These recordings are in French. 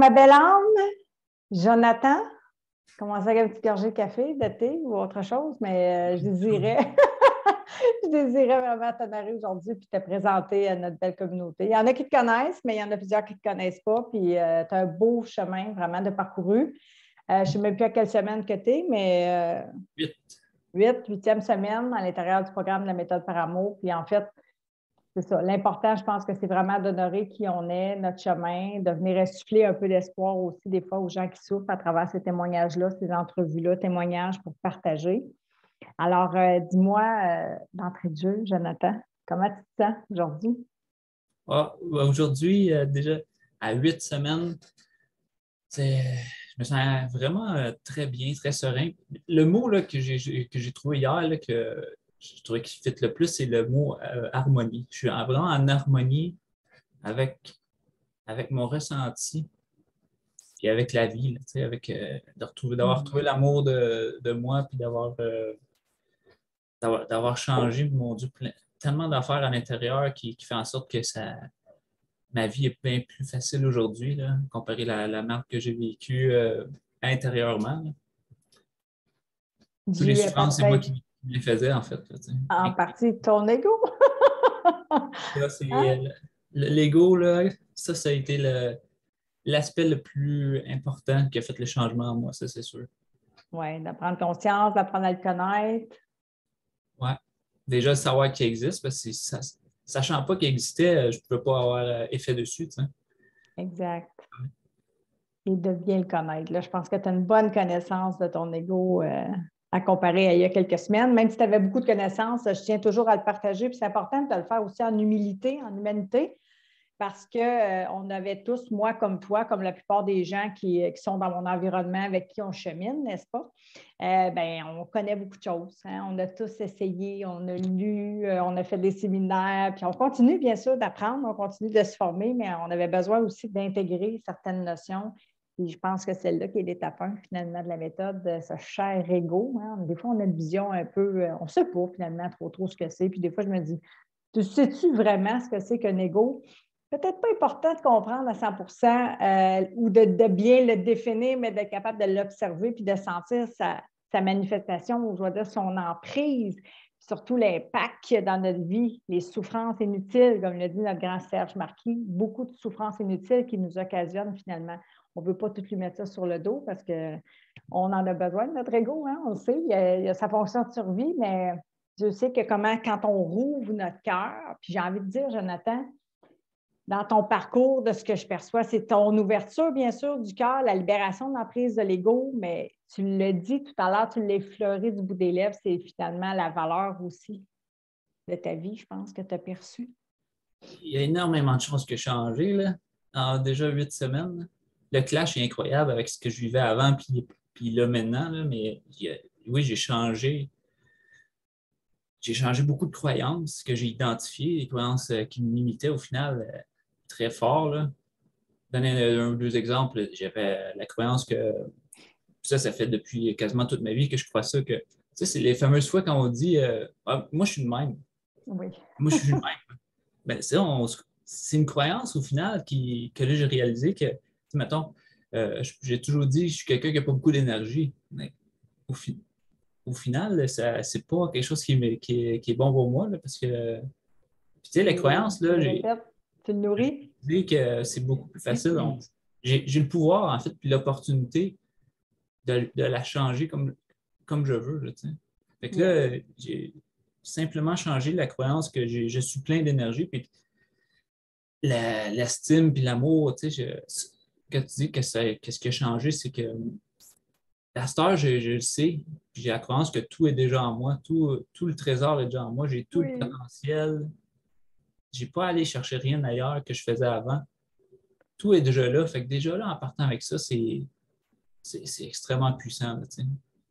ma belle âme, Jonathan, commencer avec un petit gorgée de café, de thé ou autre chose, mais je désirais, je désirais vraiment t'honorer aujourd'hui et te présenter à notre belle communauté. Il y en a qui te connaissent, mais il y en a plusieurs qui ne te connaissent pas. Puis tu as un beau chemin vraiment de parcouru. Je ne sais même plus à quelle semaine que tu es, mais 8e semaine à l'intérieur du programme de la méthode par amour. Puis en fait, c'est ça. L'important, je pense que c'est vraiment d'honorer qui on est, notre chemin, de venir insuffler un peu d'espoir aussi des fois aux gens qui souffrent à travers ces témoignages-là, ces entrevues-là, témoignages pour partager. Alors, dis-moi, d'entrée de jeu, Jonathan, comment tu te sens aujourd'hui? Aujourd'hui, déjà à 8 semaines, je me sens vraiment très bien, très serein. Le mot là, que j'ai trouvé hier, là, que je trouvais qui fit le plus, c'est le mot harmonie. Je suis vraiment en harmonie avec mon ressenti et avec la vie, là, tu sais, d'avoir retrouvé l'amour de moi, puis d'avoir changé, mon Dieu, tellement d'affaires à l'intérieur qui fait en sorte que ma vie est bien plus facile aujourd'hui, là, comparé à la marque que j'ai vécue intérieurement, là. Toutes les Dû souffrances, c'est moi peut-être qui les faisais, en fait, là, tu sais. en partie de ton ego. Ça, c'est, Hein? l'ego, là, ça a été l'aspect le plus important qui a fait le changement en moi, ça, c'est sûr. Oui, de prendre conscience, d'apprendre à le connaître. Ouais. Déjà, savoir qu'il existe, parce que sachant pas qu'il existait, je ne pouvais pas avoir effet dessus, tu sais. Exact. Et de bien le connaître. Là, je pense que tu as une bonne connaissance de ton ego à comparer à il y a quelques semaines. Même si tu avais beaucoup de connaissances, je tiens toujours à le partager. Puis c'est important de le faire aussi en humilité, en humanité, parce qu'on avait tous, moi comme toi, comme la plupart des gens qui sont dans mon environnement avec qui on chemine, n'est-ce pas? Ben, on connaît beaucoup de choses, hein? On a tous essayé, on a lu, on a fait des séminaires, puis on continue bien sûr d'apprendre, on continue de se former, mais on avait besoin aussi d'intégrer certaines notions. Et je pense que c'est là qui est l'étape 1 finalement de la méthode, ce cher ego, hein? Des fois, on a une vision un peu, on ne sait pas finalement trop ce que c'est. Puis des fois, je me dis, tu sais-tu vraiment ce que c'est qu'un ego? Peut-être pas important de comprendre à 100 ou de bien le définir, mais d'être capable de l'observer puis de sentir sa manifestation, ou je vais dire son emprise, surtout l'impact qu'il y a dans notre vie, les souffrances inutiles, comme le dit notre grand Serge Marquis, beaucoup de souffrances inutiles qui nous occasionnent finalement. On ne veut pas tout lui mettre ça sur le dos parce qu'on en a besoin de notre ego, hein? On le sait, il y a sa fonction de survie, mais je sais que quand on rouvre notre cœur, puis j'ai envie de dire, Jonathan, dans ton parcours, de ce que je perçois, c'est ton ouverture, bien sûr, du cœur, la libération de l'emprise de l'ego, mais tu l'as dit tout à l'heure, tu l'as effleuré du bout des lèvres, c'est finalement la valeur aussi de ta vie, je pense, que tu as perçue. Il y a énormément de choses qui ont changé, là, en déjà 8 semaines, là. Le clash est incroyable avec ce que je vivais avant, puis là maintenant, là, mais oui, j'ai changé. J'ai changé beaucoup de croyances que j'ai identifiées, des croyances qui me limitaient au final très fort, là. Donner un ou deux exemples, j'avais la croyance que ça fait depuis quasiment toute ma vie que je crois ça, que tu sais, c'est les fameuses fois quand on dit ah, moi je suis le même, Oui. moi je suis le même. Ben, c'est une croyance au final que là j'ai réalisé que, tu sais, mettons, j'ai toujours dit je suis quelqu'un qui n'a pas beaucoup d'énergie. Mais au, fi- au final, c'est pas quelque chose qui est bon pour moi, là, parce que puis, tu sais, les croyances, Tu là, le j'ai répètes, tu le nourris. dit que c'est beaucoup plus facile. Donc, j'ai le pouvoir, en fait, puis l'opportunité de la changer comme je veux, là, tu sais. Fait que Yes. là, j'ai simplement changé la croyance que je suis plein d'énergie, puis l'estime, puis l'amour, tu sais, quand tu dis qu'est-ce qui a changé, c'est que à cette heure, je le sais, puis j'ai la croyance que tout est déjà en moi, tout le trésor est déjà en moi, j'ai tout le Oui. potentiel, j'ai pas à aller chercher rien ailleurs que je faisais avant. Tout est déjà là. Fait que déjà là, en partant avec ça, c'est extrêmement puissant, là, tu sais.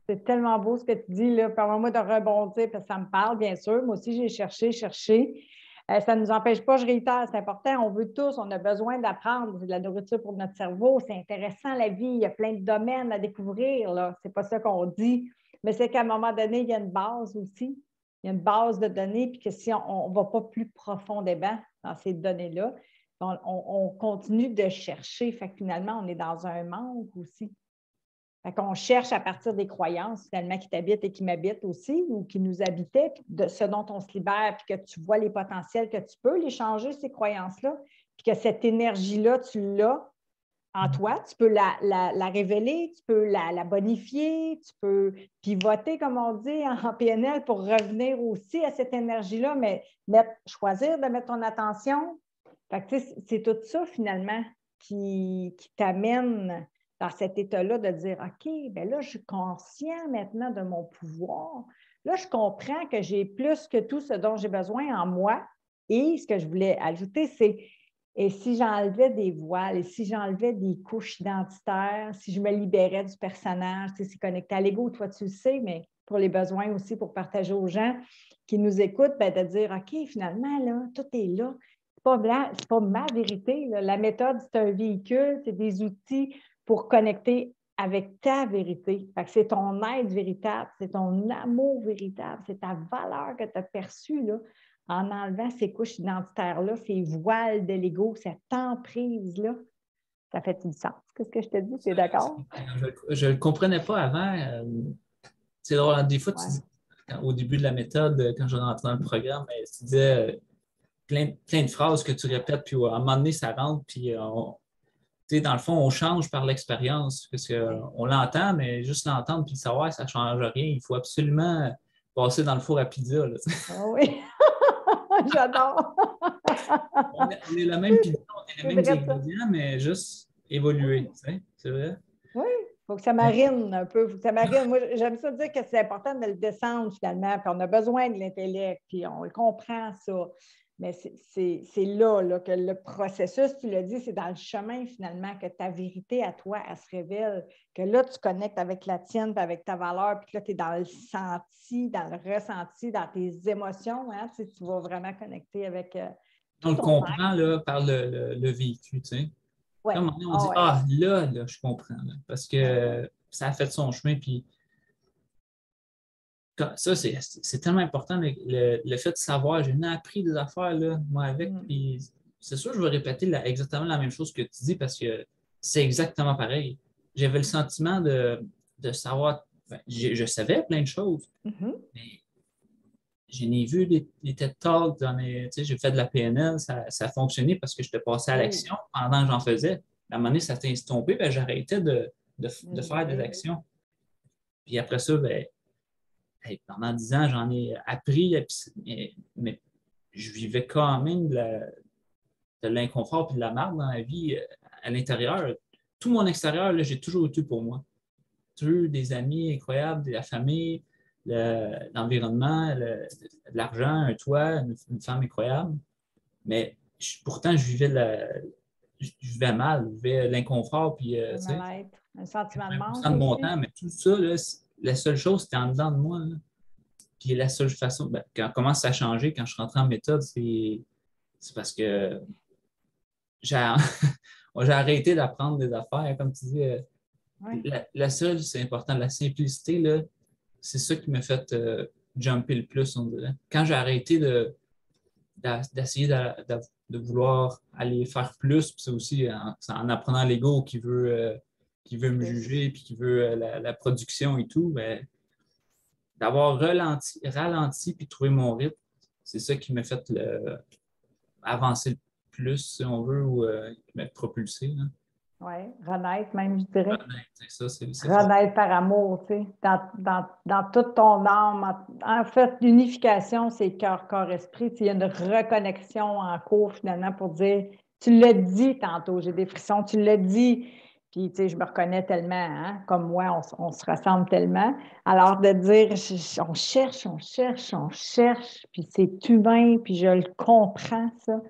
C'est tellement beau ce que tu dis, là. Permets-moi de rebondir parce que ça me parle, bien sûr. Moi aussi, j'ai cherché. Ça ne nous empêche pas, je réitère, c'est important. On veut tous, on a besoin d'apprendre de la nourriture pour notre cerveau. C'est intéressant, la vie. Il y a plein de domaines à découvrir, là. C'est pas ça qu'on dit. Mais c'est qu'à un moment donné, il y a une base aussi. Il y a une base de données, puis que si on ne va pas plus profondément dans ces données-là, On continue de chercher. Fait que finalement, on est dans un manque aussi. Fait qu'on cherche à partir des croyances, finalement, qui t'habitent et qui m'habitent aussi, ou qui nous habitaient, puis de ce dont on se libère, puis que tu vois les potentiels, que tu peux les changer, ces croyances-là, puis que cette énergie-là, tu l'as en toi, tu peux la révéler, tu peux la bonifier, tu peux pivoter, comme on dit en PNL, pour revenir aussi à cette énergie-là, mais choisir de mettre ton attention. Fait que, c'est tout ça, finalement, qui t'amène dans cet état-là de dire, OK, bien là, je suis conscient maintenant de mon pouvoir. Là, je comprends que j'ai plus que tout ce dont j'ai besoin en moi. Et ce que je voulais ajouter, c'est et si j'enlevais des voiles, et si j'enlevais des couches identitaires, si je me libérais du personnage, tu sais, c'est connecté à l'ego, toi tu le sais, mais pour les besoins aussi, pour partager aux gens qui nous écoutent, bien, de dire, OK, finalement, là, tout est là. C'est pas ma vérité. Là. La méthode, c'est un véhicule, c'est des outils pour connecter avec ta vérité. Fait que c'est ton être véritable, c'est ton amour véritable, c'est ta valeur que tu as perçue, là, en enlevant ces couches identitaires-là, ces voiles de l'ego, cette emprise-là. Ça fait du sens. Qu'est-ce que je te dis? Tu es d'accord? Je ne le comprenais pas avant. C'est drôle, hein, des fois, Ouais. Au début de la méthode, quand je rentrais dans le programme, tu disais plein de phrases que tu répètes, puis à un moment donné, ça rentre, puis dans le fond, on change par l'expérience, parce qu'on l'entend, mais juste l'entendre puis le savoir, ça ne change rien. Il faut absolument passer dans le four à pizza. Là. Ah oui, j'adore. On est la même pizza, on est les C'est mêmes vrai ça. ingrédients, mais juste évoluer. C'est vrai? Oui, il faut que ça marine un peu. Faut que ça marine. Moi, j'aime ça dire que c'est important de le descendre finalement, puis on a besoin de l'intellect, puis on le comprend ça. Mais c'est là, que le processus, tu l'as dit, c'est dans le chemin finalement que ta vérité à toi, elle se révèle, que là, tu connectes avec la tienne, puis avec ta valeur, puis que là, tu es dans le senti, dans le ressenti, dans tes émotions. Hein, tu vas vraiment connecter avec On tout le ton être. comprend là, par le vécu. Tu sais. Oui. Comme on Ah dit, ouais. ah, là, je comprends. Là, parce Ouais. que ça a fait son chemin. Puis ça, c'est tellement important, le fait de savoir. J'ai appris des affaires, là, moi, avec. Mm. Puis c'est sûr, je vais répéter exactement la même chose que tu dis parce que c'est exactement pareil. J'avais le sentiment de savoir. Ben, je savais plein de choses, Mhm. mais j'en ai vu des TED Talks, j'ai fait de la PNL, ça a fonctionné parce que je te passais à Oui. l'action pendant que j'en faisais. À un moment donné, ça s'est estompé, ben, j'arrêtais de faire des Libérer. actions. Puis après ça, ben, hey, pendant 10 ans, j'en ai appris, mais je vivais quand même de l'inconfort et de la merde dans la vie à l'intérieur. Tout mon extérieur, là, j'ai toujours eu pour moi. J'ai toujours eu des amis incroyables, de la famille, l'environnement, de l'argent, un toit, une femme incroyable. Mais pourtant, je vivais mal, je vivais l'inconfort, puis Un tu sais, mal-être, un sentiment de 20% manque de mon aussi. temps, mais tout ça, là, la seule chose, c'était en dedans de moi. Là. Puis la seule façon, ben, quand commence à changer, quand je suis rentré en méthode, c'est parce que j'ai j'ai arrêté d'apprendre des affaires. Comme tu dis, Oui. la seule, c'est important, la simplicité, là, c'est ça qui m'a fait jumper le plus, on dirait. Quand j'ai arrêté d'essayer de vouloir aller faire plus, puis c'est aussi en apprenant l'ego qui veut me Plus. juger, puis qui veut la production et tout, ben, d'avoir ralenti puis trouver mon rythme, c'est ça qui m'a fait avancer le plus, si on veut, ou qui m'a propulsé. Là. Oui, renaître même, je dirais. C'est ça, c'est fort. Renaître par amour, tu sais, dans toute ton âme. En fait, l'unification, c'est cœur, corps, esprit. Tu sais, il y a une reconnexion en cours, finalement, pour dire, tu l'as dit tantôt, j'ai des frissons, tu l'as dit. Puis, tu sais, je me reconnais tellement, hein, comme moi, on se ressemble tellement. Alors, de dire, on cherche, on cherche, on cherche, puis c'est humain, puis je le comprends, ça.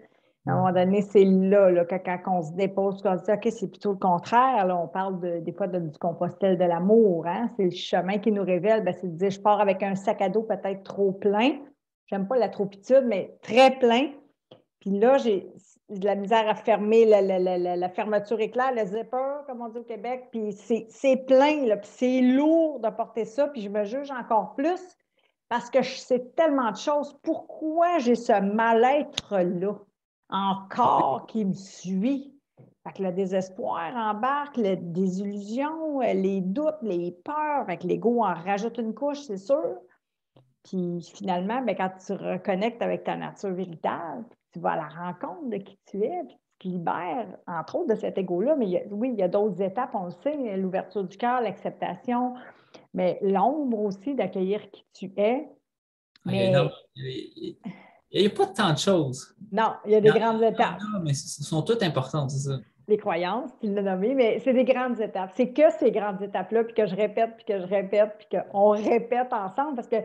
À un moment donné, c'est là, que quand on se dépose, qu'on se dit, OK, c'est plutôt le contraire. Là, on parle des fois du compostel de l'amour. Hein? C'est le chemin qui nous révèle. Ben, c'est de dire, je pars avec un sac à dos peut-être trop plein. J'aime pas la tropitude, mais très plein. Puis là, j'ai de la misère à fermer la fermeture éclair, le zipper, comme on dit au Québec. Puis c'est plein, là, puis c'est lourd de porter ça. Puis je me juge encore plus parce que je sais tellement de choses. Pourquoi j'ai ce mal-être-là? encore qui me suit. Fait que le désespoir embarque, la désillusion, les doutes, les peurs. Fait que l'ego en rajoute une couche, c'est sûr. Puis finalement, bien, quand tu reconnectes avec ta nature véritable, tu vas à la rencontre de qui tu es, puis tu te libères, entre autres, de cet ego-là. Mais oui, il y a d'autres étapes, on le sait, l'ouverture du cœur, l'acceptation, mais l'ombre aussi d'accueillir qui tu es. Mais Il n'y a pas tant de choses. non, il y a des grandes Il y en étapes. a, mais ce sont toutes importantes, c'est ça. Les croyances, tu l'as nommé, mais c'est des grandes étapes. C'est que ces grandes étapes-là, puis que je répète, puis que je répète, puis qu'on répète ensemble, parce que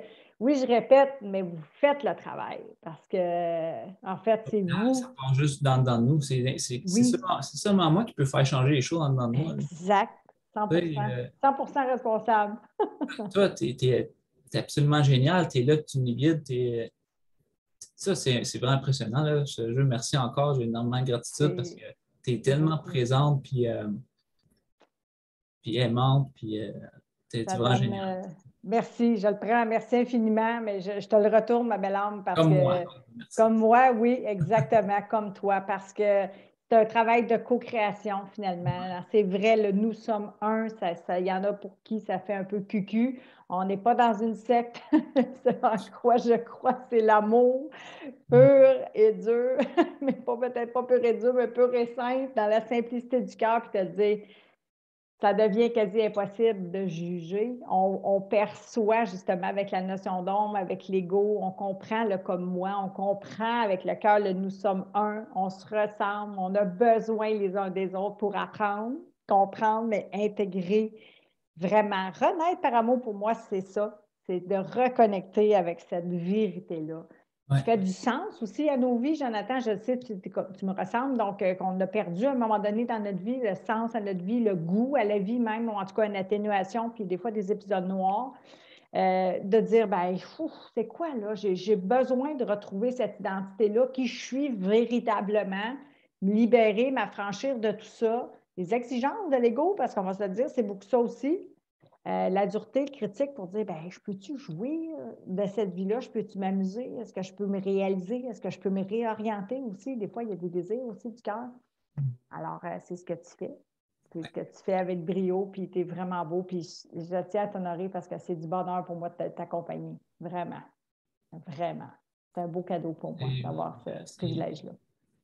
oui, je répète, mais vous faites le travail, parce que, en fait, c'est vous. Ça part juste dans nous. C'est Oui, seulement moi qui peux faire changer les choses dans moi. exact, 100 Tu sais, 100 responsable. toi, tu es absolument génial. Tu es là, tu nous guides. Ça, c'est vraiment impressionnant. Là. Je te remercie encore. J'ai énormément de gratitude parce que tu es tellement présente, puis aimante, puis tu es Ça vraiment donne, génial. merci, je le prends, merci infiniment, mais je te le retourne, ma belle âme, parce Comme que, moi. Merci. comme moi, oui, exactement, comme toi, parce que c'est un travail de co-création, finalement. C'est vrai, le nous sommes un, il y en a pour qui ça fait un peu cucu. On n'est pas dans une secte. C'est en quoi je crois, c'est l'amour pur et dur, mais peut-être pas pur et dur, mais pur et simple, dans la simplicité du cœur, puis te dire, ça devient quasi impossible de juger. On perçoit justement avec la notion d'ombre, avec l'ego, on comprend le comme moi, on comprend avec le cœur le nous sommes un, on se ressemble, on a besoin les uns des autres pour apprendre, comprendre, mais intégrer vraiment. Renaître par amour, pour moi, c'est ça, c'est de reconnecter avec cette vérité-là. Qui Ouais. fait du sens aussi à nos vies, Jonathan. Je sais, tu me ressembles, donc qu'on a perdu à un moment donné dans notre vie le sens à notre vie, le goût à la vie même, ou en tout cas une atténuation, puis des fois des épisodes noirs. De dire, ben, c'est quoi là? J'ai besoin de retrouver cette identité-là, qui je suis véritablement, me libérer, m'affranchir de tout ça. Les exigences de l'ego, parce qu'on va se le dire, c'est beaucoup ça aussi. La dureté, le critique pour dire, ben, je peux-tu jouir de cette vie-là? Je peux-tu m'amuser? Est-ce que je peux me réaliser? Est-ce que je peux me réorienter aussi? Des fois, il y a des désirs aussi du cœur. Alors, c'est ce que tu fais. C'est ce que tu fais avec brio, puis tu es vraiment beau, puis je tiens à t'honorer parce que c'est du bonheur pour moi de t'accompagner. Vraiment. Vraiment. C'est un beau cadeau pour moi d'avoir ce privilège-là.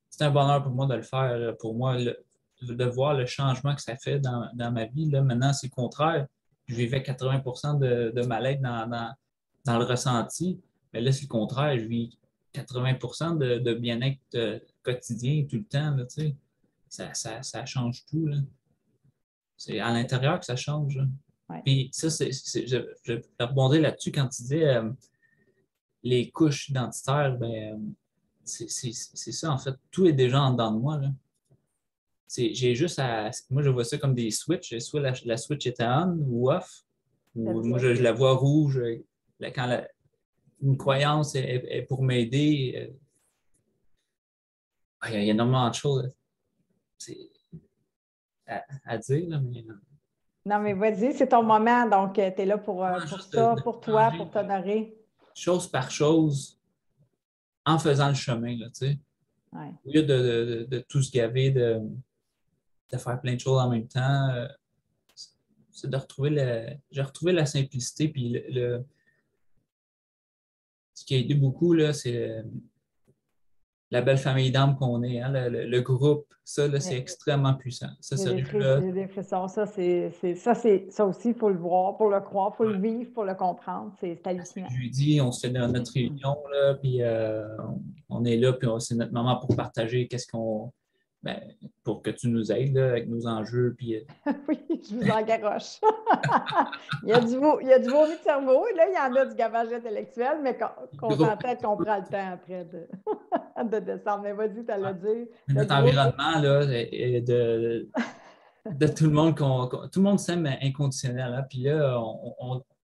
C'est un bonheur pour moi de le faire. Pour moi, de voir le changement que ça fait dans ma vie. Là, maintenant, c'est le contraire. Je vivais 80% de mal-être dans le ressenti. Mais là, c'est le contraire. Je vis 80% de bien-être quotidien tout le temps. Là, tu sais. Ça change tout. Là. C'est à l'intérieur que ça change. Là. Ouais. Puis ça, je rebondis là-dessus quand tu dis les couches identitaires. Ben, c'est ça, en fait. Tout est déjà en dedans de moi. Là. J'ai juste à. Moi, je vois ça comme des switches. Soit la switch est on ou off. Ou moi, je la vois rouge. Quand une croyance est pour m'aider. Il y a énormément de choses à dire. Là, mais, Non, mais vas-y, c'est ton moment. Donc, tu es là pour juste ça, de pour toi, changer pour t'honorer. chose par chose en faisant le chemin. Là, tu sais. Ouais. Au lieu de tout se gaver, de faire plein de choses en même temps, c'est de retrouver j'ai retrouvé la simplicité. Puis ce qui a aidé beaucoup, là, c'est la belle famille d'âmes qu'on est, hein, le groupe. Ça, là, c'est extrêmement puissant. Ça, sérieux-là. J'ai des frissons. Ça aussi, il faut le voir, pour le croire, il faut le vivre, pour le comprendre. C'est hallucinant. Jeudi, on se fait notre réunion, là, puis on est là, puis c'est notre moment pour partager qu'est-ce qu'on. Ben, pour que tu nous aides là, avec nos enjeux. Puis, Oui, je vous en garoche. il y a du vomi de cerveau, et là, il y en a du gavage intellectuel, mais qu'on s'entête qu'on prend le temps après de descendre. Mais vas-y, tu allais dire. notre environnement là, est de tout le monde, tout le monde s'aime inconditionnel. Hein? Puis là,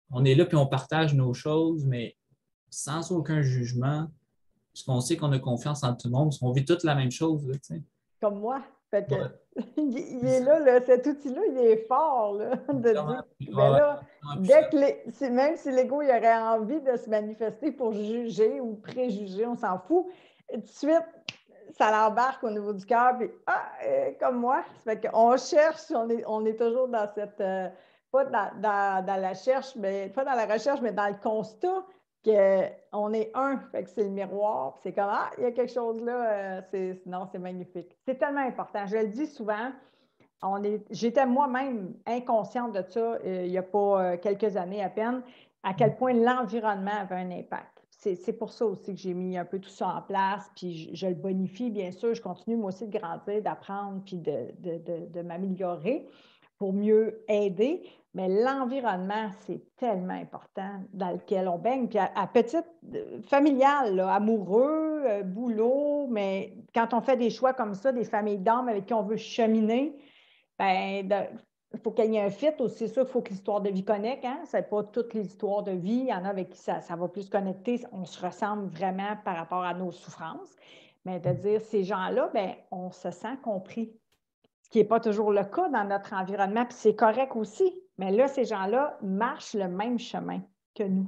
on est là, puis on partage nos choses, mais sans aucun jugement, parce qu'on sait qu'on a confiance en tout le monde, parce qu'on vit toute la même chose. Là, Comme moi. Fait que, ouais. il est là, cet outil-là, il est fort, là, de dire, ben là, même si l'ego il aurait envie de se manifester pour juger ou préjuger, on s'en fout. Tout de suite, ça l'embarque au niveau du cœur, puis comme moi, ça fait qu'on cherche, on est toujours dans cette, pas dans la recherche, mais pas dans la recherche, mais dans le constat qu'on est un, fait que c'est le miroir, puis c'est comme, il y a quelque chose là, non, c'est magnifique. C'est tellement important, je le dis souvent, j'étais moi-même inconsciente de ça il n'y a pas quelques années à peine, à quel point l'environnement avait un impact. C'est pour ça aussi que j'ai mis un peu tout ça en place, puis je le bonifie, bien sûr. Je continue moi aussi de grandir, d'apprendre, puis de m'améliorer pour mieux aider. Mais l'environnement, c'est tellement important dans lequel on baigne. Puis à petite, familiale, là, amoureux, boulot, mais quand on fait des choix comme ça, des familles d'âmes avec qui on veut cheminer, ben, il faut qu'il y ait un fit aussi. C'est sûr qu'il faut que l'histoire de vie connecte. Hein? Ce n'est pas toutes les histoires de vie. Il y en a avec qui ça va plus connecter. On se ressemble vraiment par rapport à nos souffrances. Mais de dire, ces gens-là, ben, on se sent compris. Ce qui n'est pas toujours le cas dans notre environnement. Puis c'est correct aussi. Mais là, ces gens-là marchent le même chemin que nous.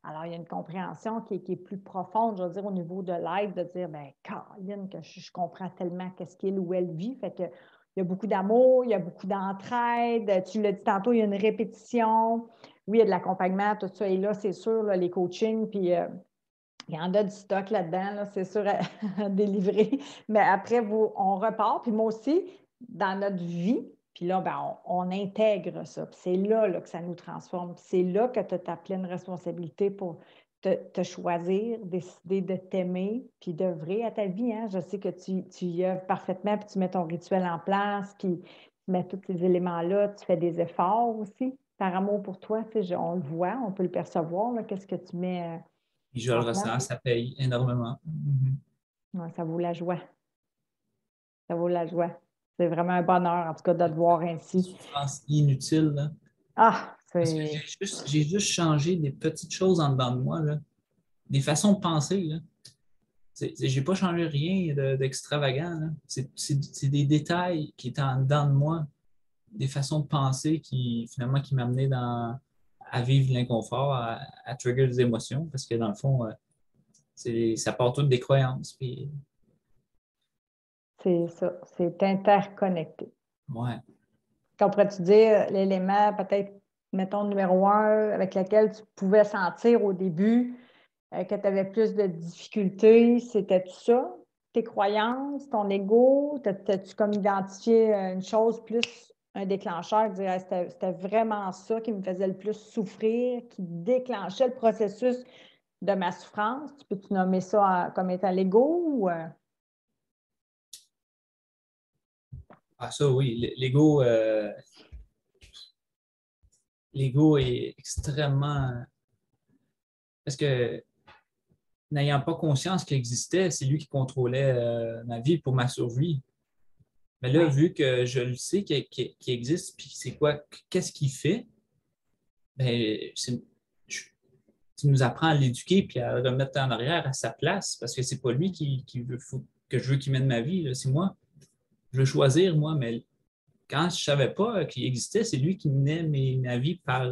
Alors, il y a une compréhension qui est plus profonde, je veux dire, au niveau de l'aide, de dire, bien, Caroline, que je comprends tellement qu'est-ce qu'il ou elle vit. Fait que il y a beaucoup d'amour, il y a beaucoup d'entraide. Tu l'as dit tantôt, il y a une répétition. Oui, il y a de l'accompagnement, tout ça. Et là, c'est sûr, là, les coachings, puis il y en a du stock là-dedans, là, c'est sûr, à délivrer. Mais après, on repart. Puis moi aussi, dans notre vie, puis là, ben, on intègre ça. Puis c'est là, que ça nous transforme. Puis c'est là que tu as ta pleine responsabilité pour te choisir, décider de t'aimer, puis d'œuvrer à ta vie. Hein? Je sais que tu y œuvres parfaitement, puis tu mets ton rituel en place, puis tu mets tous ces éléments-là, tu fais des efforts aussi par amour pour toi. Tu sais, on le voit, on peut le percevoir, là, qu'est-ce que tu mets Et je le en ressens, place. ça paye énormément. Ouais, ça vaut la joie. Ça vaut la joie. C'est vraiment un bonheur, en tout cas, de te voir ainsi. Souffrance inutile, là. Ah, Parce que c'est... j'ai juste changé des petites choses en dedans de moi, là. Des façons de penser, là. J'ai pas changé rien d'extravagant, là. C'est des détails qui étaient en dedans de moi, des façons de penser qui, finalement, qui m'amenaient à vivre l'inconfort, à trigger des émotions, parce que dans le fond, ça part tout des croyances. Puis, C'est ça, c'est interconnecté. ouais. Qu'on pourrait-tu dire l'élément, peut-être, mettons, numéro un, avec lequel tu pouvais sentir au début que tu avais plus de difficultés, c'était tout ça? Tes croyances, ton ego? T'as-tu comme identifié une chose plus un déclencheur, dire hey, c'était vraiment ça qui me faisait le plus souffrir, qui déclenchait le processus de ma souffrance? Tu peux-tu nommer ça comme étant l'ego ou... Ah, ça, oui. L'ego est extrêmement. Parce que n'ayant pas conscience qu'il existait, c'est lui qui contrôlait ma vie pour ma survie. Mais là, Ouais. vu que je le sais qu'il existe, puis c'est quoi, qu'est-ce qu'il fait, ben, tu nous apprends à l'éduquer puis à le remettre en arrière à sa place, parce que c'est pas lui qui veut que je veux qu'il mène ma vie, c'est moi. Je veux choisir, moi, mais quand je savais pas qu'il existait, c'est lui qui menait ma vie par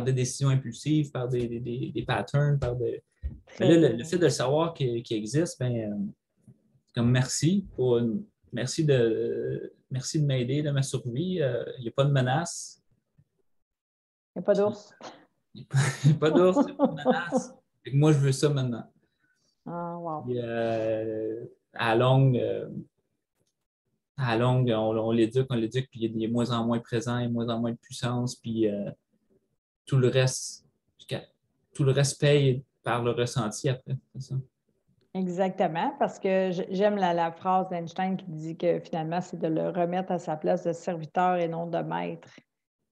des décisions impulsives, par des patterns, Mais là, Très le beau. fait de le savoir qu'il existe, ben, comme merci de m'aider dans ma survie. Il n'y a pas de menace. Il n'y a pas Puis, d'ours. il n'y a pas d'ours, il n'y a pas de menace. Fait que moi, je veux ça maintenant. Ah, wow. Puis, à longue, on l'éduque, puis il est de moins en moins présent, il y a de moins en moins de puissance, puis tout le reste, tout le reste paye par le ressenti après. C'est ça. Exactement, parce que j'aime la phrase d'Einstein qui dit que finalement, c'est de le remettre à sa place de serviteur et non de maître.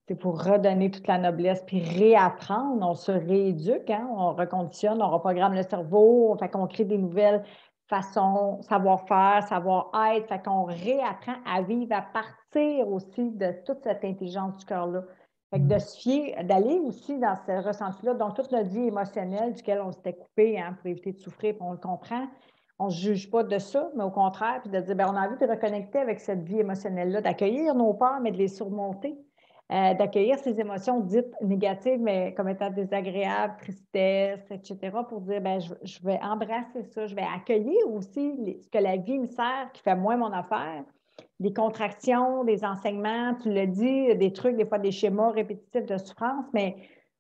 C'est pour redonner toute la noblesse, puis réapprendre. On se rééduque, hein? On reconditionne, on reprogramme le cerveau, fait qu'on crée des nouvelles façons, savoir-faire, savoir-être, fait qu'on réapprend à vivre à partir aussi de toute cette intelligence du cœur-là. Fait que de se fier, d'aller aussi dans ce ressenti-là, donc toute notre vie émotionnelle duquel on s'était coupé hein, pour éviter de souffrir, puis on le comprend. On ne se juge pas de ça, mais au contraire, puis de dire, bien, on a envie de reconnecter avec cette vie émotionnelle-là, d'accueillir nos peurs, mais de les surmonter. d'accueillir ces émotions dites négatives, mais comme étant désagréables, tristesse, etc., pour dire, ben, je vais embrasser ça, je vais accueillir aussi ce que la vie me sert, qui fait moins mon affaire, des contractions, des enseignements, tu l'as dit, des trucs, des fois des schémas répétitifs de souffrance, mais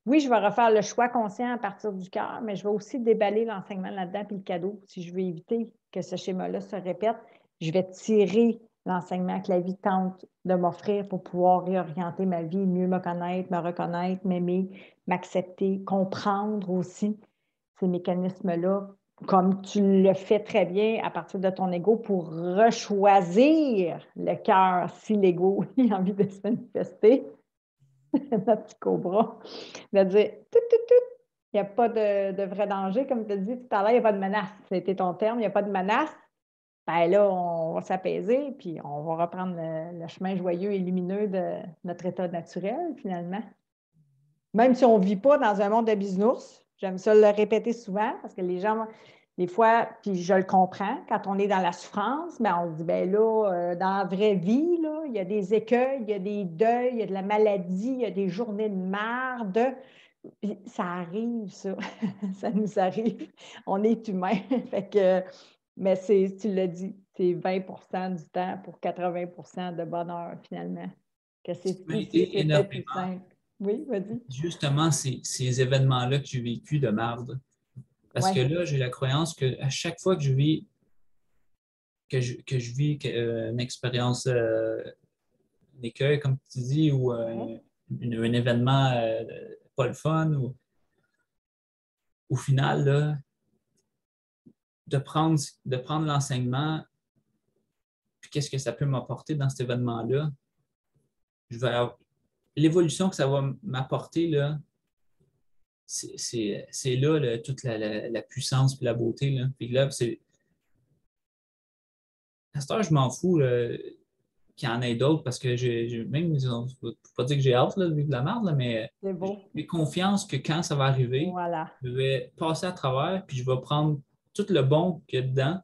oui, je vais refaire le choix conscient à partir du cœur, mais je vais aussi déballer l'enseignement là-dedans puis le cadeau. Si je veux éviter que ce schéma-là se répète, je vais tirer l'enseignement que la vie tente de m'offrir pour pouvoir réorienter ma vie, mieux me connaître, me reconnaître, m'aimer, m'accepter, comprendre aussi ces mécanismes-là, comme tu le fais très bien à partir de ton ego pour rechoisir le cœur si l'ego a envie de se manifester. Notre petit cobra, de dire tout, tout, tout. Il n'y a pas de vrai danger, comme tu as dit tout à l'heure, il n'y a pas de menace. C'était ton terme, il n'y a pas de menace. Bien là, on va s'apaiser, puis on va reprendre le chemin joyeux et lumineux de notre état naturel, finalement. Même si on ne vit pas dans un monde de bisounours, j'aime ça le répéter souvent, parce que les gens, des fois, puis je le comprends, quand on est dans la souffrance, bien, on se dit, bien là, dans la vraie vie, là, il y a des écueils, il y a des deuils, il y a de la maladie, il y a des journées de marde. Puis ça arrive, ça. Ça nous arrive. On est humain. Fait que, mais tu l'as dit, c'est 20 du temps pour 80 de bonheur, finalement. Que Ce qui m'a si aidé c'était plus énormément, simple. Oui, vas-y. justement, ces événements-là que j'ai vécu de marde. Parce Oui. que là, j'ai la croyance qu'à chaque fois que je vis, une expérience d'écueil, comme tu dis, ou Ouais. un événement pas le fun, ou, au final, là, de prendre l'enseignement, puis qu'est-ce que ça peut m'apporter dans cet événement-là, je vais l'évolution que ça va m'apporter, là, c'est là, toute la puissance et la beauté. Là. Puis là, à cette heure, je m'en fous qu'il y en ait d'autres parce que même, je ne peux pas dire que j'ai hâte là, de vivre de la merde, là, mais C'est beau. j'ai confiance que quand ça va arriver, Voilà. je vais passer à travers puis je vais prendre tout le bon qu'il y a dedans.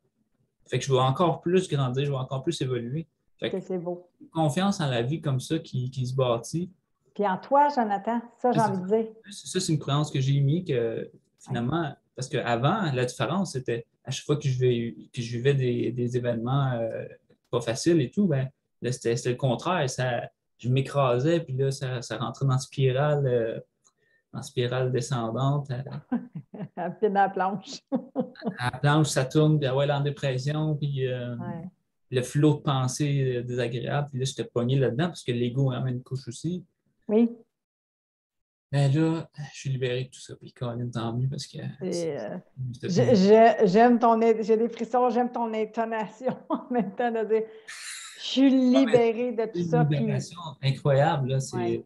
Fait que je vais encore plus grandir, je vais encore plus évoluer. Fait que Que c'est beau. confiance en la vie comme ça qui se bâtit. Puis en toi, Jonathan, ça, j'ai Ça, envie de dire. c'est une croyance que j'ai mis que Ouais. finalement, parce qu'avant, la différence, c'était à chaque fois que je vivais des événements pas faciles et tout, ben, là, c'était le contraire. Je m'écrasais, puis là, ça rentrait dans spirale descendante. À pied dans la planche. À la planche, ça tourne, puis ouais, en dépression, puis Ouais. le flot de pensées désagréables. Puis là, j'étais pogné là-dedans parce que l'ego en met une couche aussi. Oui. Mais là, je suis libéré de tout ça. Puis Colin, tant mieux parce que C'est, c'était plus. j'aime j'ai des frissons, j'aime ton intonation en même temps de dire, je suis libérée de tout Une ça, puis, libération incroyable. Là, ouais,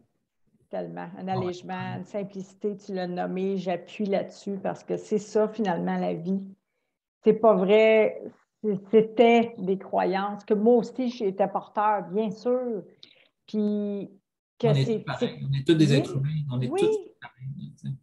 tellement, un ouais, allègement, une simplicité, tu l'as nommé, j'appuie là-dessus parce que c'est ça finalement la vie. C'est pas vrai, c'était des croyances que moi aussi j'étais porteur, bien sûr, puis que on est tous pareils. On est tous des êtres oui, humains. On est oui, tous pareils. Tu sais.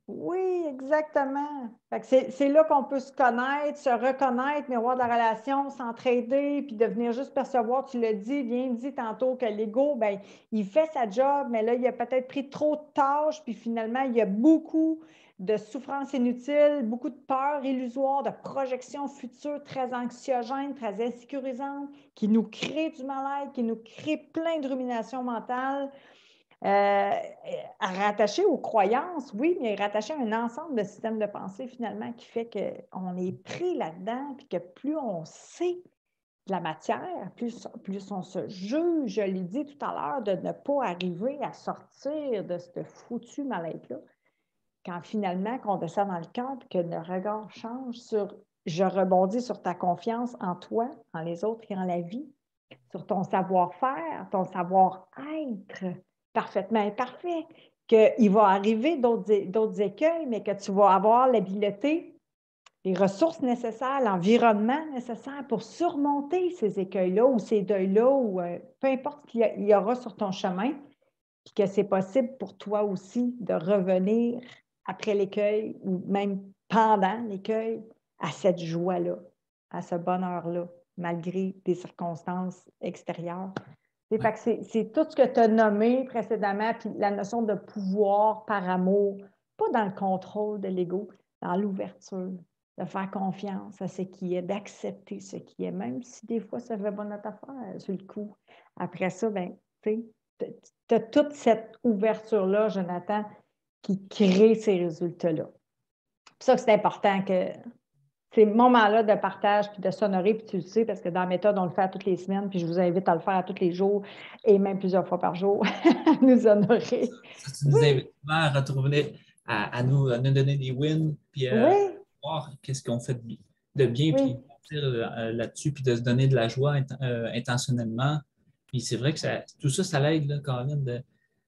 oui, exactement. Fait que c'est là qu'on peut se connaître, se reconnaître, miroir de la relation, s'entraider, puis de venir juste percevoir, tu l'as dit, bien dit tantôt, que l'ego, ben, il fait sa job, mais là, il a peut-être pris trop de tâches, puis finalement, il y a beaucoup de souffrances inutiles, beaucoup de peurs illusoires, de projections futures très anxiogènes, très insécurisantes, qui nous créent du mal-être, qui nous créent plein de ruminations mentales. Rattaché aux croyances, oui, mais rattaché à un ensemble de systèmes de pensée finalement qui fait qu'on est pris là-dedans, puis que plus on sait de la matière, plus on se juge, je l'ai dit tout à l'heure, de ne pas arriver à sortir de ce foutu mal-être-là. Quand finalement, qu'on descend dans le cœur, puis que le regard change sur, je rebondis sur ta confiance en toi, en les autres et en la vie, sur ton savoir-faire, ton savoir-être parfaitement imparfait, qu'il va arriver d'autres écueils, mais que tu vas avoir l'habileté, les ressources nécessaires, l'environnement nécessaire pour surmonter ces écueils-là ou ces deuils-là ou peu importe ce qu'il y aura sur ton chemin, puis que c'est possible pour toi aussi de revenir après l'écueil ou même pendant l'écueil à cette joie-là, à ce bonheur-là, malgré des circonstances extérieures. Fait que c'est tout ce que tu as nommé précédemment, puis la notion de pouvoir par amour, pas dans le contrôle de l'ego, dans l'ouverture, de faire confiance à ce qui est, d'accepter ce qui est, même si des fois ça fait pas notre affaire sur le coup. Après ça, ben, tu as toute cette ouverture-là, Jonathan, qui crée ces résultats-là. Puis ça, c'est important que ces moments-là de partage puis de s'honorer, puis tu le sais, parce que dans la méthode, on le fait à toutes les semaines, puis je vous invite à le faire à tous les jours et même plusieurs fois par jour, à nous honorer. Ça nous invite à retrouver, à nous donner des wins, puis Oui, voir qu'est-ce qu'on fait de bien, puis oui, partir là-dessus, puis de se donner de la joie intentionnellement. Puis c'est vrai que tout ça, ça l'aide, là, Colin,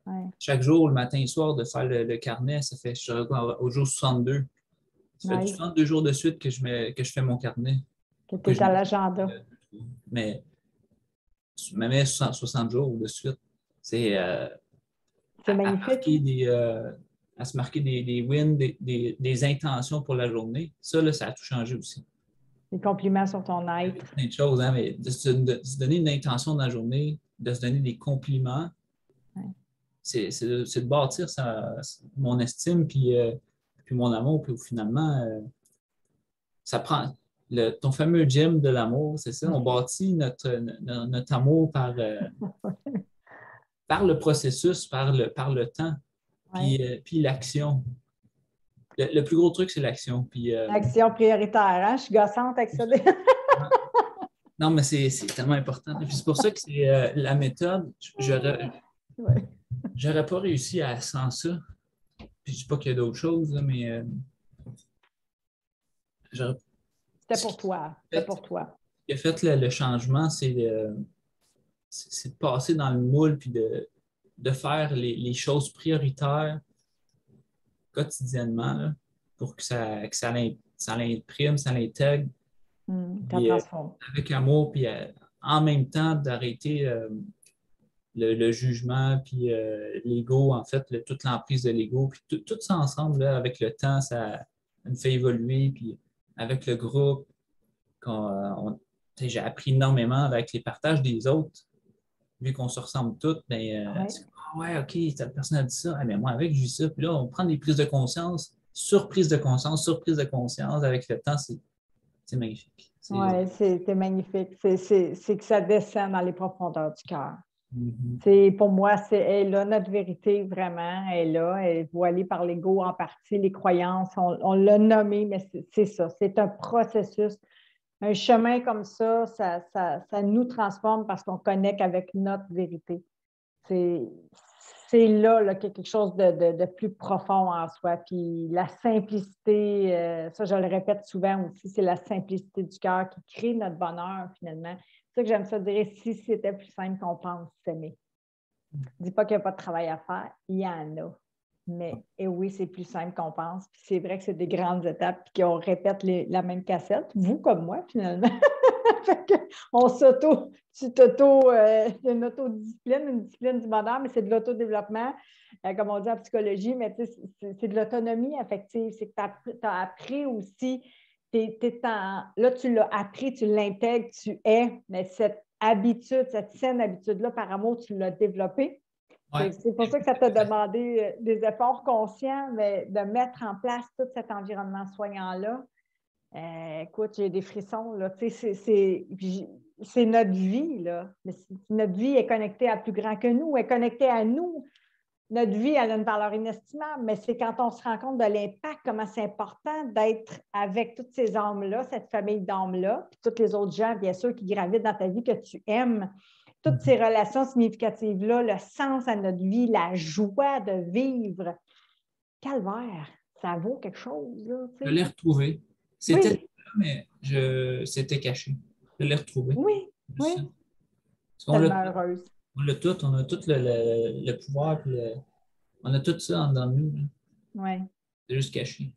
oui, chaque jour, le matin et le soir, de faire le carnet. Ça fait, je suis au jour 62. Ça fait oui, 62 jours de suite que je fais mon carnet. que Que tu es je à mets, l'agenda. mais je me mets 60 jours de suite. C'est C'est à magnifique. marquer à se marquer des wins, des intentions pour la journée. Ça, là, ça a tout changé aussi. Les compliments sur ton Il y a être. plein de choses, hein, mais de se donner une intention dans la journée, de se donner des compliments, Ouais. c'est de bâtir mon estime puis mon amour. Puis finalement, ça prend ton fameux gym de l'amour, c'est ça. On bâtit notre amour par le processus, par le temps, Ouais. puis l'action. Le plus gros truc, c'est l'action. Puis, Action prioritaire, hein? Je suis gossante avec ça. non, mais c'est tellement important. Puis c'est pour ça que c'est la méthode. Ouais. J'aurais pas réussi sans ça. Puis je dis pas qu'il y a d'autres choses, là, mais j'aurais- C'était ce pour qui toi. a C'était fait, pour toi. le changement, c'est de passer dans le moule puis de faire les choses prioritaires quotidiennement là, pour que ça l'imprime, ça l'intègre, Ça puis transforme. avec amour, puis en même temps d'arrêter le jugement, puis l'ego, en fait, toute l'emprise de l'ego, puis tout ça ensemble, là, avec le temps, ça nous fait évoluer, puis avec le groupe, j'ai appris énormément avec les partages des autres, vu qu'on se ressemble tous, ben, Ouais. ah ouais, OK, telle personne a dit ça, ah, mais moi avec, je dis ça, puis là, on prend des prises de conscience, surprise de conscience, surprise de conscience, avec le temps, c'est magnifique. Oui, c'est magnifique. C'est que ça descend dans les profondeurs du cœur. Mhm. Pour moi, elle est là, notre vérité, vraiment, elle est là. Elle est voilée par l'ego en partie, les croyances, on l'a nommé, mais c'est ça. C'est un processus. Un chemin comme ça nous transforme parce qu'on connecte avec notre vérité. C'est là qu'il y a quelque chose de plus profond en soi. Puis la simplicité, ça je le répète souvent aussi, c'est la simplicité du cœur qui crée notre bonheur finalement. C'est ça que j'aime ça dire, si c'était plus simple qu'on pense s'aimer. Je ne dis pas qu'il n'y a pas de travail à faire, il y en a. Mais et oui, c'est plus simple qu'on pense. Puis c'est vrai que c'est des grandes étapes, puis qu'on répète la même cassette, vous comme moi finalement. On tu une autodiscipline, une discipline du bonheur, mais c'est de l'autodéveloppement, comme on dit en psychologie, mais c'est de l'autonomie affective. C'est que tu as appris aussi, là, tu l'as appris, tu l'intègres, tu es, mais cette habitude, cette saine habitude-là, par amour, tu l'as développée. Ouais. C'est pour ça que ça t'a demandé des efforts conscients, mais de mettre en place tout cet environnement soignant-là. Écoute, j'ai des frissons, là. C'est notre vie, là. Notre vie est connectée à plus grand que nous, est connectée à nous. Notre vie, elle a une valeur inestimable, mais c'est quand on se rend compte de l'impact, comment c'est important d'être avec toutes ces âmes-là, cette famille d'âmes-là, puis tous les autres gens, bien sûr, qui gravitent dans ta vie, que tu aimes. Toutes ces relations significatives-là, le sens à notre vie, la joie de vivre. Calvaire, ça vaut quelque chose, là. Je l'ai retrouvé. C'était Oui, là, mais c'était caché. Je l'ai retrouvé. oui, Juste ça. oui. Parce qu'on Tellement heureuse. on a tout le pouvoir, puis on a tout ça en dedans de nous, là. Oui. C'est juste caché.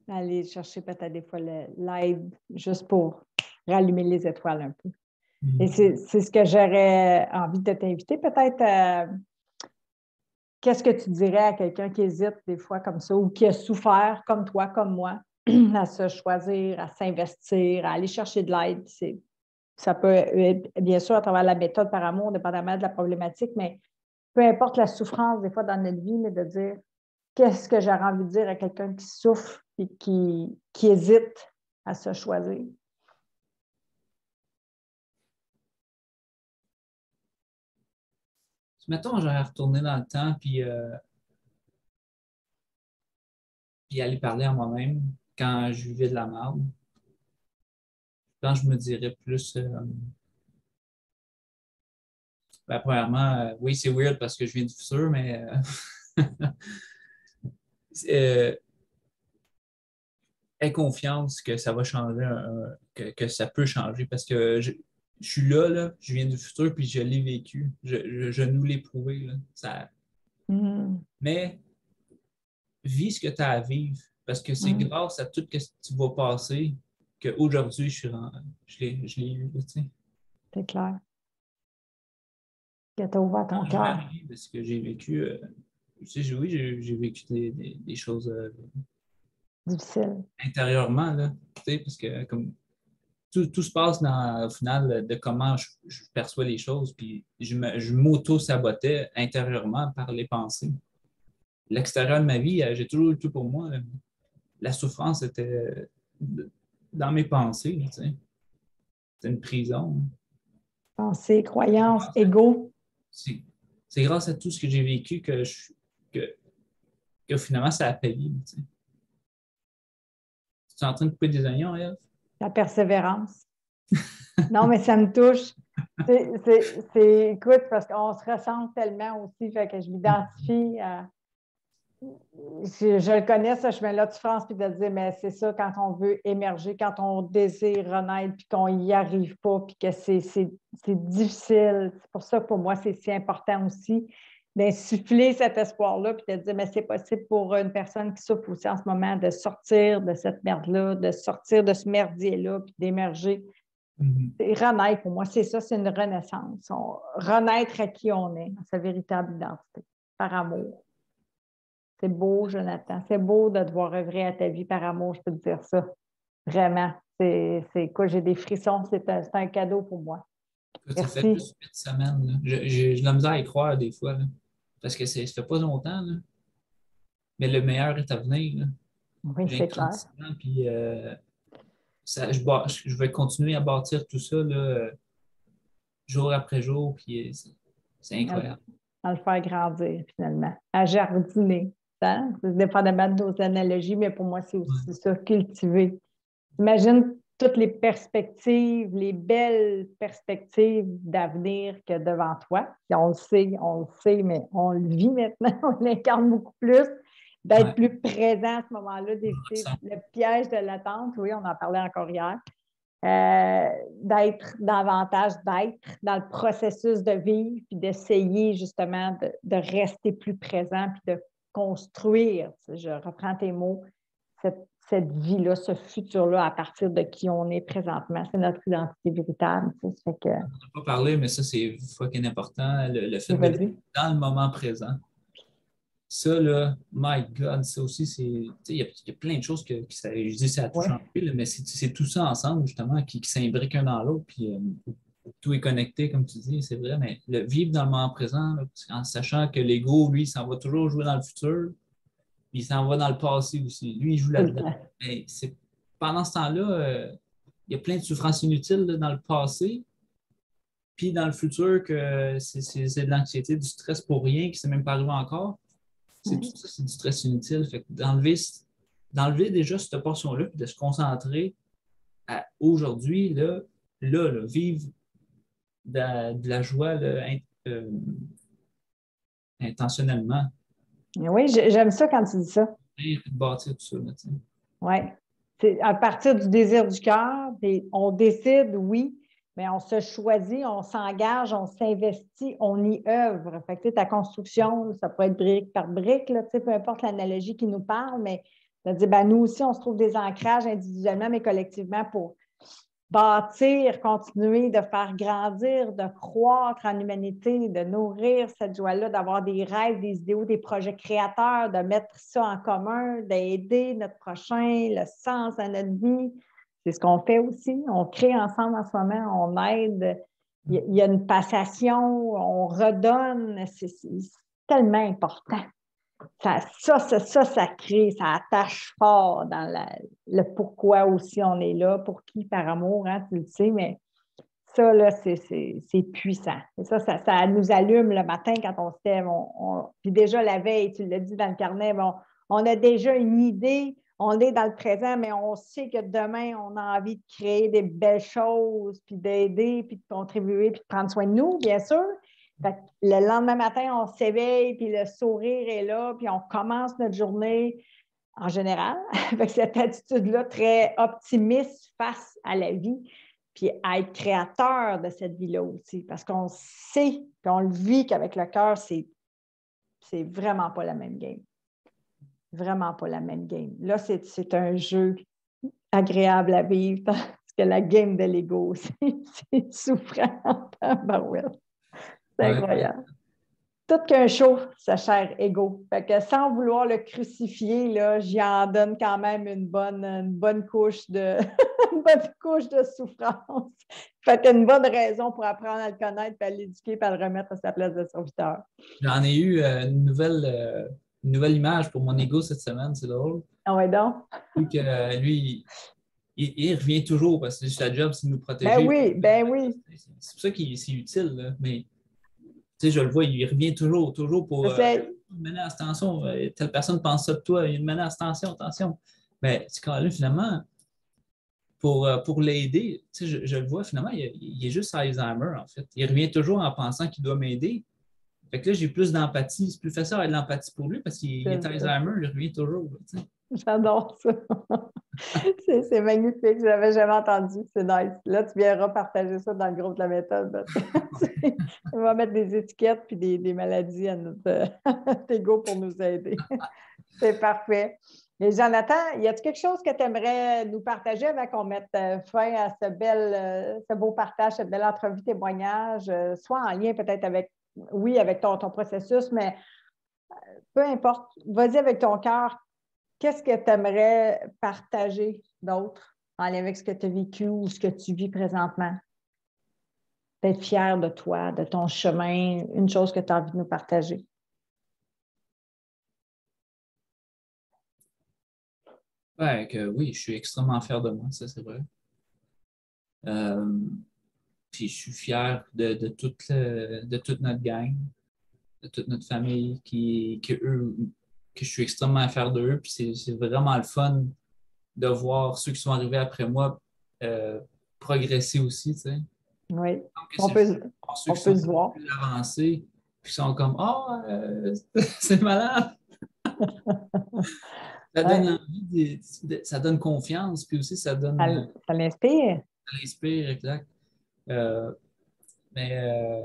Aller chercher peut-être des fois l'aide juste pour rallumer les étoiles un peu. Et Mhm. c'est ce que j'aurais envie de t'inviter peut-être. Qu'est-ce que tu dirais à quelqu'un qui hésite des fois comme ça ou qui a souffert comme toi, comme moi, à se choisir, à s'investir, à aller chercher de l'aide? Ça peut être, bien sûr, à travers la méthode par amour, dépendamment de la problématique, mais peu importe la souffrance, des fois, dans notre vie, mais de dire qu'est-ce que j'aurais envie de dire à quelqu'un qui souffre et qui hésite à se choisir. Mettons, j'aurais retourné dans le temps puis aller parler à moi-même quand je vivais de la merde. Quand je me dirais plus, ben, premièrement, oui, c'est weird parce que je viens du futur, mais euh, aie confiance que ça va changer, que ça peut changer parce que je suis là, je viens du futur, puis je l'ai vécu. Je nous l'ai prouvé. Là. Mais vis ce que tu as à vivre parce que c'est grâce à tout ce que tu vas passer qu'aujourd'hui, je l'ai eu. Tu sais. C'est clair. Que tu as ouvert ton Je vais cœur. arriver parce que j'ai vécu, tu sais, oui, j'ai vécu des choses Difficile. intérieurement, là, tu sais, parce que comme tout se passe au final de comment je perçois les choses, puis je m'auto-sabotais intérieurement par les pensées. L'extérieur de ma vie, j'ai toujours eu tout pour moi. Là. La souffrance était dans mes pensées, tu sais. C'était une prison. Pensée, croyance, ego. C'est c'est grâce à tout ce que j'ai vécu que, que finalement ça a payé. Tu sais. Tu es en train de couper des oignons, Ève? La persévérance. Non, mais ça me touche. Écoute, parce qu'on se ressent tellement aussi, fait que je m'identifie à. Je le connais, ce chemin-là de France, puis de dire, mais c'est ça, quand on veut émerger, quand on désire renaître, puis qu'on n'y arrive pas, puis que c'est difficile. C'est pour ça que pour moi, c'est si important aussi d'insuffler cet espoir-là, puis de dire, mais c'est possible pour une personne qui souffre aussi en ce moment de sortir de cette merde-là, de sortir de ce merdier-là, puis d'émerger. Et renaître, pour moi, c'est ça, c'est une renaissance. Renaître à qui on est, à sa véritable identité, par amour. C'est beau, Jonathan. C'est beau de te voir œuvrer à ta vie par amour, je peux te dire ça. Vraiment. C'est quoi, j'ai des frissons. C'est un cadeau pour moi. Ça fait Merci. juste 8 semaines. Là. J'ai de la misère à y croire des fois. Là, parce que ça fait pas longtemps. Là, mais le meilleur est à venir. Là. Oui, J'ai c'est clair. 36 ans, puis je vais continuer à bâtir tout ça là, jour après jour, puis c'est À, incroyable. à le faire grandir, finalement. À jardiner. Hein? C'est dépendamment de nos analogies, mais pour moi, c'est Ouais. aussi ça, cultiver. Imagine toutes les perspectives, les belles perspectives d'avenir que devant toi. Puis on le sait, mais on le vit maintenant, on l'incarne beaucoup plus, d'être Ouais. plus présent à ce moment-là, d'éviter le piège de l'attente. Oui, on en parlait encore hier. D'être davantage, d'être dans le processus de vivre, puis d'essayer justement de rester plus présent, puis de construire, je reprends tes mots, cette vie-là, ce futur-là à partir de qui on est présentement. C'est notre identité véritable. Ça fait que, On n'a pas parlé, mais ça, c'est fucking important. Le fait d'être vas-y. dans le moment présent. Ça, là, my God, ça aussi, c'est. Tu sais, il y a plein de choses je dis ça a tout Oui, changé, là, mais c'est tout ça ensemble, justement, qui s'imbriquent un dans l'autre, puis tout est connecté, comme tu dis, c'est vrai, mais le vivre dans le moment présent, là, en sachant que l'ego, lui, s'en va toujours jouer dans le futur, puis il s'en va dans le passé aussi. Lui, il joue tout le là-dedans. temps. Mais pendant ce temps-là, il y a plein de souffrances inutiles là, dans le passé, puis dans le futur, que c'est de l'anxiété, du stress pour rien, qui ne s'est même pas arrivé encore. C'est tout Oui, ça, c'est du stress inutile. Fait que d'enlever déjà cette portion-là, puis de se concentrer à aujourd'hui, là, vivre de la joie là, euh, intentionnellement, oui, j'aime ça quand tu dis ça. et de bâtir tout ça. Là, Oui. C'est à partir du désir du cœur, on décide, oui, mais on se choisit, on s'engage, on s'investit, on y œuvre. Fait que, ta construction, ça peut être brique par brique, là, peu importe l'analogie qui nous parle, mais de dire, ben, nous aussi, on se trouve des ancrages individuellement, mais collectivement pour bâtir, continuer de faire grandir, de croître en humanité, de nourrir cette joie-là, d'avoir des rêves, des idéaux, des projets créateurs, de mettre ça en commun, d'aider notre prochain, le sens à notre vie. c'est ce qu'on fait aussi. On crée ensemble en ce moment, on aide. Il y a une passation, on redonne. C'est tellement important. Ça crée, ça attache fort dans le pourquoi aussi on est là, pour qui par amour, hein, tu le sais, mais ça, là, c'est puissant. Et ça nous allume le matin quand on se lève. Puis déjà la veille, tu l'as dit dans le carnet, bon, on a déjà une idée, on est dans le présent, mais on sait que demain, on a envie de créer des belles choses, puis d'aider, puis de contribuer, puis de prendre soin de nous, bien sûr. Fait que le lendemain matin, on s'éveille, puis le sourire est là, puis on commence notre journée en général avec cette attitude-là très optimiste face à la vie, puis à être créateur de cette vie-là aussi, parce qu'on sait, puis on le vit qu'avec le cœur, c'est vraiment pas la même game. Vraiment pas la même game. Là, c'est un jeu agréable à vivre, parce que la game de l'ego, c'est souffrant. C'est incroyable. Tout qu'un show, sa chère ego. Fait que sans vouloir le crucifier, là, j'y en donne quand même une bonne couche de une bonne couche de souffrance. Fait qu'une bonne raison pour apprendre à le connaître, puis à l'éduquer, puis à le remettre à sa place de serviteur. J'en ai eu une nouvelle image pour mon ego cette semaine, c'est drôle. Ah ouais donc? Vu que lui, il revient toujours parce que sa job, c'est de nous protéger. Ben oui. C'est pour ça qu'il c'est utile, là. Mais tu sais, je le vois, il revient toujours pour une menace, attention, telle personne pense ça de toi, il y a une menace, attention. Mais c'est quand même, finalement, pour l'aider, tu sais, je le vois, finalement, il est juste Alzheimer, en fait. Il revient toujours en pensant qu'il doit m'aider. Fait que là, j'ai plus d'empathie. C'est plus facile d'avoir de l'empathie pour lui parce qu'il est Alzheimer, il revient toujours. Tu sais. J'adore ça. C'est magnifique. Je n'avais jamais entendu. C'est nice. Là, tu viendras partager ça dans le groupe de la méthode. On va mettre des étiquettes puis des maladies à notre ego pour nous aider. C'est parfait. Et Jonathan, y a-t-il quelque chose que tu aimerais nous partager avant qu'on mette fin à ce beau partage, cette belle entrevue témoignage, soit en lien peut-être avec ton processus, mais peu importe. Vas-y avec ton cœur. Qu'est-ce que tu aimerais partager d'autre en lien avec ce que tu as vécu ou ce que tu vis présentement? D'être fier de toi, de ton chemin, une chose que tu as envie de nous partager. Ouais, oui, je suis extrêmement fier de moi, ça c'est vrai. Puis je suis fier de toute notre gang, de toute notre famille, que je suis extrêmement fier d'eux. Puis c'est vraiment le fun de voir ceux qui sont arrivés après moi progresser aussi, tu sais. Oui, on peut se voir. Plus avancés, puis ils sont comme « Ah, c'est malade! » Ça donne envie, ça donne confiance, puis aussi ça donne... Ça l'inspire. Ça l'inspire, exact. Mais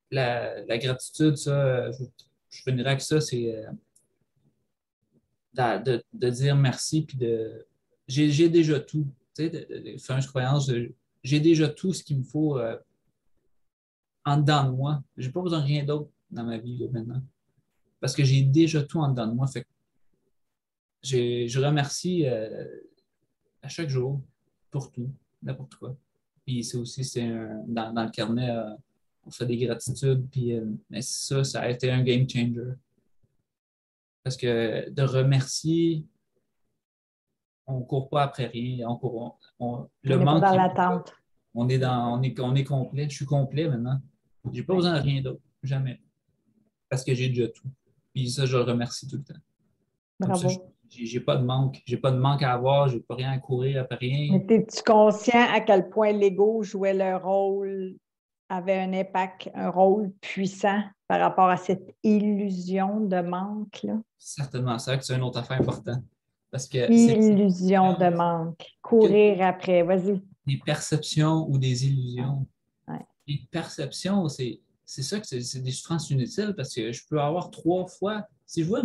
la gratitude, ça, je finirais avec ça, c'est de dire merci, puis j'ai déjà tout. Tu sais, de faire une croyance, j'ai déjà tout ce qu'il me faut en dedans de moi. J'ai pas besoin de rien d'autre dans ma vie là, maintenant. Parce que j'ai déjà tout en dedans de moi. Fait que je remercie à chaque jour pour tout, n'importe quoi. Puis c'est aussi, dans le carnet, on fait des gratitudes, puis mais ça a été un game changer. Parce que de remercier, on ne court pas après rien. Le n'est pas manque, dans l'attente. on est complet. Je suis complet maintenant. Je n'ai pas besoin de rien d'autre. Jamais. Parce que j'ai déjà tout. Puis ça, je le remercie tout le temps. Bravo. J'ai pas de manque. J'ai pas de manque à avoir. J'ai pas rien à courir après rien. Mais es-tu conscient à quel point l'ego jouait le rôle, avait un impact, un rôle puissant par rapport à cette illusion de manque, là? Certainement. C'est vrai que c'est une autre affaire importante. Parce que illusion de manque. Courir après. Vas-y. Des perceptions ou des illusions. Ouais. Les perceptions, c'est ça que c'est des souffrances inutiles parce que je peux avoir 3 fois. Si je vois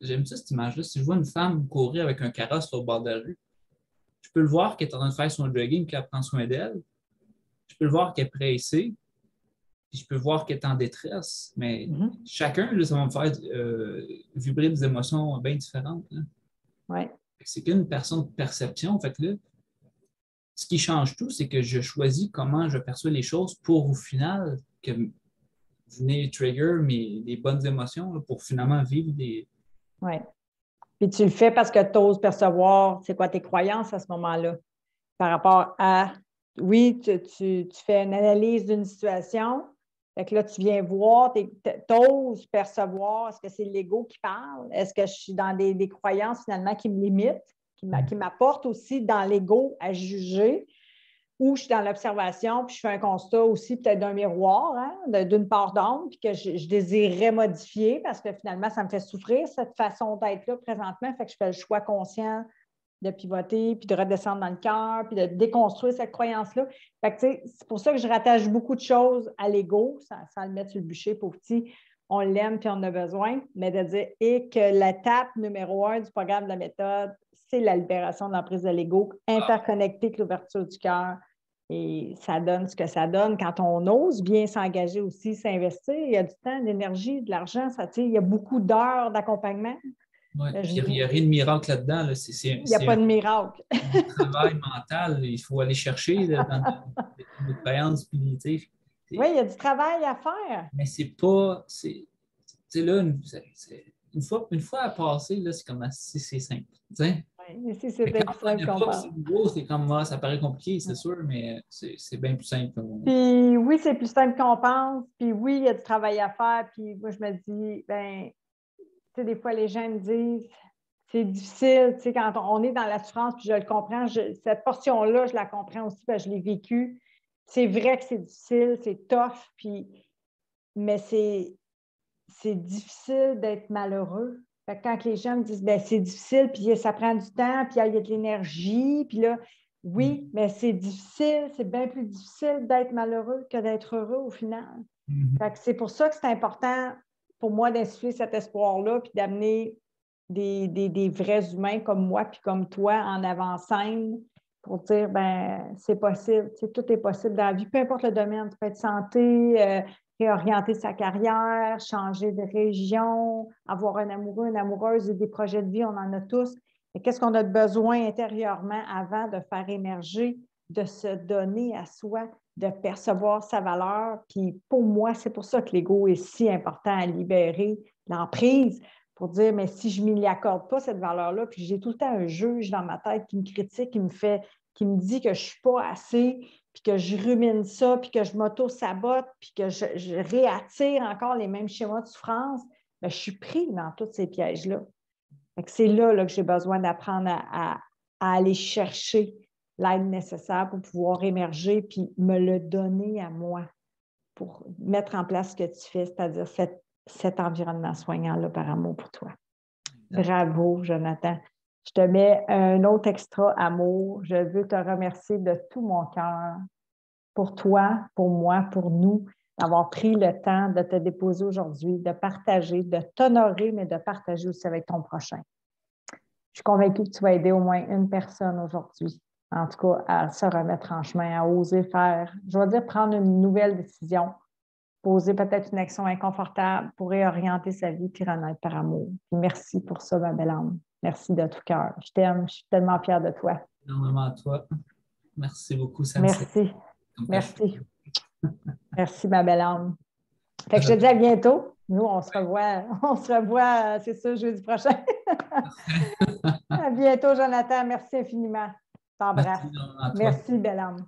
j'aime ça cette image-là, si je vois une femme courir avec un carrosse sur le bord de la rue, je peux le voir qu'elle est en train de faire son jogging, qu'elle prend soin d'elle. Je peux le voir qu'elle est pressée, puis je peux voir qu'elle est en détresse. Mais chacun, là, ça va me faire vibrer des émotions bien différentes. Ouais. C'est qu'une personne de perception. Fait que là, ce qui change tout, c'est que je choisis comment je perçois les choses pour au final que venez trigger les bonnes émotions là, pour finalement vivre des. Oui. Puis tu le fais parce que tu oses percevoir c'est quoi tes croyances à ce moment-là par rapport à, oui, tu fais une analyse d'une situation, fait que là, tu viens voir, tu oses percevoir, est-ce que c'est l'ego qui parle? Est-ce que je suis dans des croyances finalement qui me limitent, qui m'apportent aussi dans l'ego à juger? Ou je suis dans l'observation, puis je fais un constat aussi peut-être d'un miroir, hein, d'une part d'ombre, puis que je désirerais modifier parce que finalement, ça me fait souffrir, cette façon d'être-là présentement. Fait que je fais le choix conscient de pivoter, puis de redescendre dans le cœur, puis de déconstruire cette croyance-là. Fait que, tu sais, c'est pour ça que je rattache beaucoup de choses à l'ego, sans le mettre sur le bûcher, pauvre petit. On l'aime, puis on en a besoin, mais de dire et que l'étape numéro 1 du programme de la méthode, c'est la libération de l'emprise de l'ego, interconnectée avec l'ouverture du cœur. Et ça donne ce que ça donne quand on ose bien s'engager aussi, s'investir. Il y a du temps, de l'énergie, de l'argent, il y a beaucoup d'heures d'accompagnement. Ouais. Il n'y a rien de miracle là-dedans. Là. Il n'y a pas de miracle. Un travail mental. Il faut aller chercher là, dans nos croyances. Puis, oui, il y a du travail à faire. Mais c'est pas. Là, une fois à passer, là, c'est comme assez c'est simple. Oui, mais si c'était plus simple qu'on pense. C'est nouveau, c'est comme ça paraît compliqué, c'est sûr, mais c'est bien plus simple. Puis oui, c'est plus simple qu'on pense. Puis oui, il y a du travail à faire. Puis moi, je me dis, ben, tu sais, des fois, les gens me disent, c'est difficile, tu sais, quand on est dans la souffrance, puis je le comprends, cette portion-là, je la comprends aussi, parce que je l'ai vécue. C'est vrai que c'est difficile, c'est tough, puis, mais c'est difficile d'être malheureux. Fait que quand les gens me disent, ben c'est difficile, puis ça prend du temps, puis il y a de l'énergie, puis là, oui, mais c'est difficile, c'est bien plus difficile d'être malheureux que d'être heureux au final. Fait que c'est pour ça que c'est important pour moi d'insuffler cet espoir-là, puis d'amener des vrais humains comme moi, puis comme toi, en avant-scène, pour dire, ben c'est possible, tu sais, tout est possible dans la vie, peu importe le domaine, ça peut être santé, réorienter sa carrière, changer de région, avoir un amoureux, une amoureuse et des projets de vie, on en a tous. Et qu'est-ce qu'on a de besoin intérieurement avant de faire émerger, de se donner à soi, de percevoir sa valeur. Puis pour moi, c'est pour ça que l'ego est si important à libérer l'emprise, pour dire, mais si je ne m'y accorde pas cette valeur-là, puis j'ai tout le temps un juge dans ma tête qui me critique, qui me dit que je ne suis pas assez, puis que je rumine ça, puis que je m'auto-sabote, puis que je réattire encore les mêmes schémas de souffrance, bien, je suis pris dans tous ces pièges-là. C'est là que j'ai besoin d'apprendre à aller chercher l'aide nécessaire pour pouvoir émerger, puis me le donner à moi, pour mettre en place ce que tu fais, c'est-à-dire cet environnement soignant-là par amour pour toi. Bravo, Jonathan. Je te mets un autre extra amour. Je veux te remercier de tout mon cœur pour toi, pour moi, pour nous, d'avoir pris le temps de te déposer aujourd'hui, de partager, de t'honorer, mais de partager aussi avec ton prochain. Je suis convaincue que tu vas aider au moins une personne aujourd'hui, en tout cas, à se remettre en chemin, à oser faire, je vais dire, prendre une nouvelle décision, poser peut-être une action inconfortable pour réorienter sa vie puis renaître par amour. Puis merci pour ça, ma belle âme. Merci de tout cœur. Je t'aime, je suis tellement fière de toi. Énormément à toi. Merci beaucoup, Sam. Merci, ma belle âme. Fait que je te dis à bientôt. Nous, on se revoit, c'est ça, jeudi prochain. À bientôt, Jonathan. Merci infiniment. T'embrasse. Merci, belle âme.